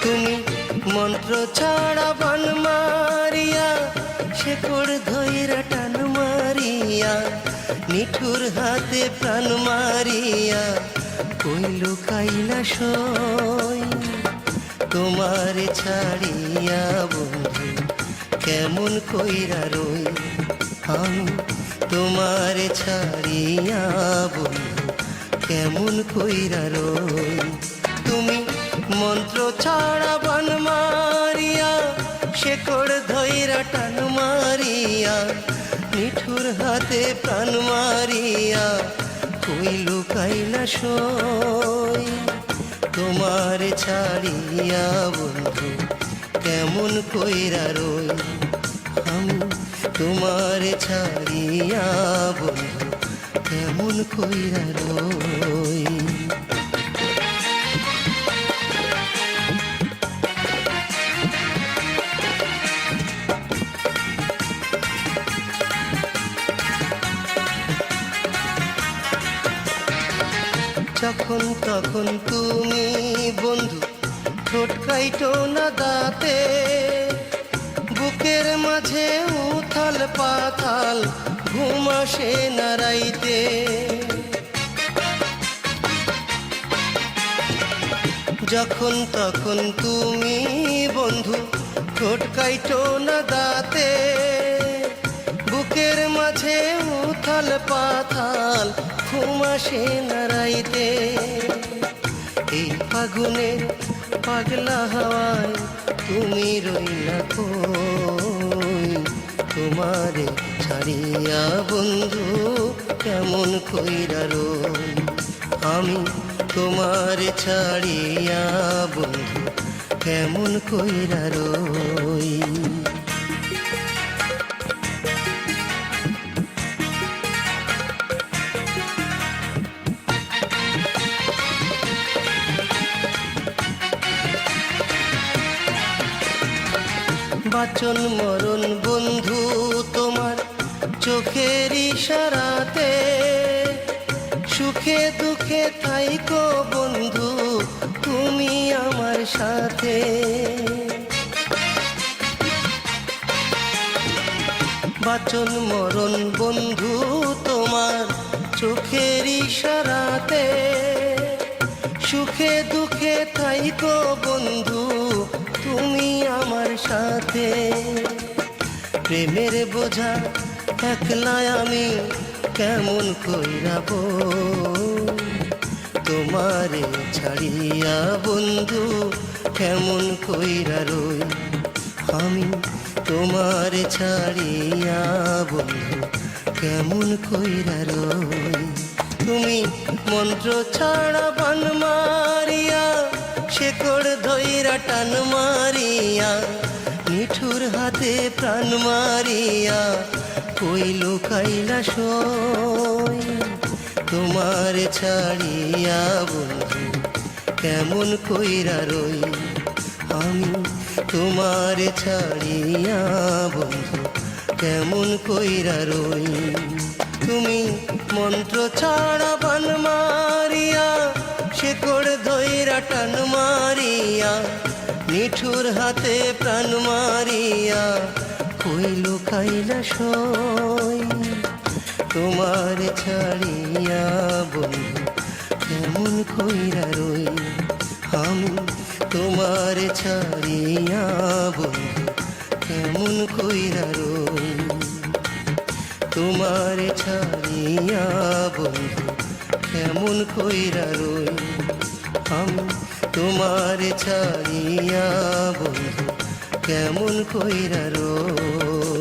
তুমি মন্ত্র ছাড়া বান মারিয়া শেকড় ধইরা টান মারিয়া নিঠুর হাতে প্রাণ মারিয়া কইল কাইলা সই তোমার ছাড়িয়া বন্ধু কেমন কইরা রই আমি তোমার ছাড়িয়া বন্ধু কেমন কইরা রই তুমি মন্ত্র ছাড়া বান মারিয়া শেকড় ধইরা টান মারিয়া নিঠুর হাতে প্রাণ মারিয়া কইল কাইলা সই তোমার ছাড়িয়া বন্ধু কেমন কইরা রই আমি তোমার ছাড়িয়া বন্ধু কেমন কইরা রই যখন তখন তুমি বন্ধু ঠোঁট কাইটো না দাঁতে বুকের মাঝে উথাল পাথাল ঘুম আসে না রাইতে যখন তখন তুমি বন্ধু ঠোঁট কাইটো না দাঁতে বুকের মাঝে উথাল পাথাল ঘুম আসে না রাইতে এই ফাগুনের পাগলা হাওয়ায় তুমি রইলা কই তোমারে ছাড়িয়া বন্ধু কেমন কইরা রই আমি তোমারে ছাড়িয়া বন্ধু কেমন কইরা রই বাচন মরণ বন্ধু তোমার চোখের ইশারাতে সুখে দুঃখে থাইকো বন্ধু তুমি আমার সাথে বাচন মরণ বন্ধু তোমার চোখের ইশারাতে সুখে দুঃখে থাইকো বন্ধু তুমি আমার সাথে প্রেমের বোঝা একলা আমি কেমন কইরাব তোমারে ছাড়িয়া বন্ধু কেমন কইরা রই আমি তোমারে ছাড়িয়া বন্ধু কেমন কইরা রই তুমি মন্ত্র ছাড়া বান মারিয়া শেকড় ধইরা টান মারিয়া নিঠুর হাতে প্রাণ মারিয়া কইল কাইলা সই তোমার ছাড়িয়া বন্ধু কেমন কইরা রই আমি তোমার ছাড়িয়া বন্ধু কেমন কইরা রই তুমি মন্ত্র ছাড়া বান মারিয়া শেকড় ধইরা টান মারিয়া নিঠুর হাতে প্রাণ মারিয়া কইল কাইলা সই তোমার ছাড়িয়া বন্ধু কেমন কইরা রই আমি তোমার ছাড়িয়া বন্ধু কেমন কইরা রই তোমার ছাড়িয়া বন্ধু কেমন কইরা রই আমি তোমার ছাড়িয়া বন্ধু কেমন কইরা রই।